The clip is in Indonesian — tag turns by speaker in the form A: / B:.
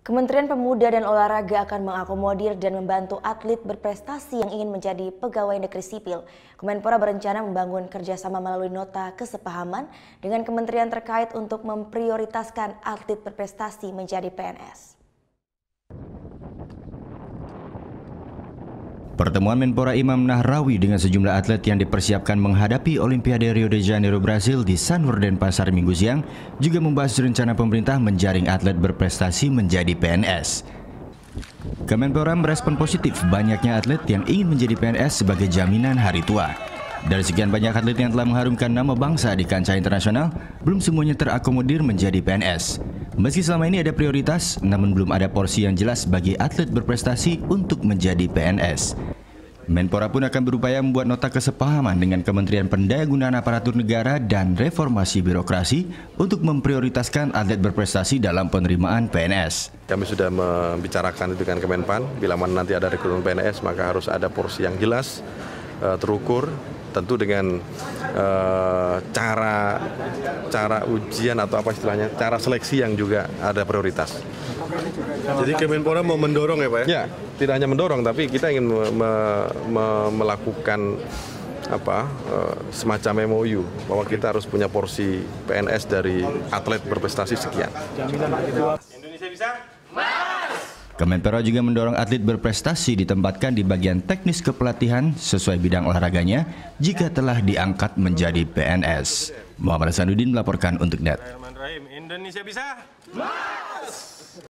A: Kementerian Pemuda dan Olahraga akan mengakomodir dan membantu atlet berprestasi yang ingin menjadi pegawai negeri sipil. Kemenpora berencana membangun kerjasama melalui nota kesepahaman dengan kementerian terkait untuk memprioritaskan atlet berprestasi menjadi PNS.
B: Pertemuan Menpora Imam Nahrawi dengan sejumlah atlet yang dipersiapkan menghadapi Olimpiade Rio de Janeiro, Brasil di Sanur Denpasar Minggu siang juga membahas rencana pemerintah menjaring atlet berprestasi menjadi PNS. Kemenpora merespon positif banyaknya atlet yang ingin menjadi PNS sebagai jaminan hari tua. Dari sekian banyak atlet yang telah mengharumkan nama bangsa di kancah internasional, belum semuanya terakomodir menjadi PNS. Meski selama ini ada prioritas, namun belum ada porsi yang jelas bagi atlet berprestasi untuk menjadi PNS. Menpora pun akan berupaya membuat nota kesepahaman dengan Kementerian Pendayagunaan Aparatur Negara dan Reformasi Birokrasi untuk memprioritaskan atlet berprestasi dalam penerimaan PNS.
C: Kami sudah membicarakan itu dengan Kemenpan, bila mana nanti ada rekrutmen PNS maka harus ada porsi yang jelas, terukur, tentu dengan cara ujian atau apa istilahnya, cara seleksi yang juga ada prioritas.
D: Jadi Kemenpora mau mendorong ya Pak ya?
C: Ya, tidak hanya mendorong, tapi kita ingin melakukan semacam MOU bahwa kita harus punya porsi PNS dari atlet berprestasi sekian.
D: Indonesia bisa?
B: Kemenpora juga mendorong atlet berprestasi ditempatkan di bagian teknis kepelatihan sesuai bidang olahraganya jika telah diangkat menjadi PNS. Muhammad Hasanuddin melaporkan untuk NET.
D: Indonesia bisa?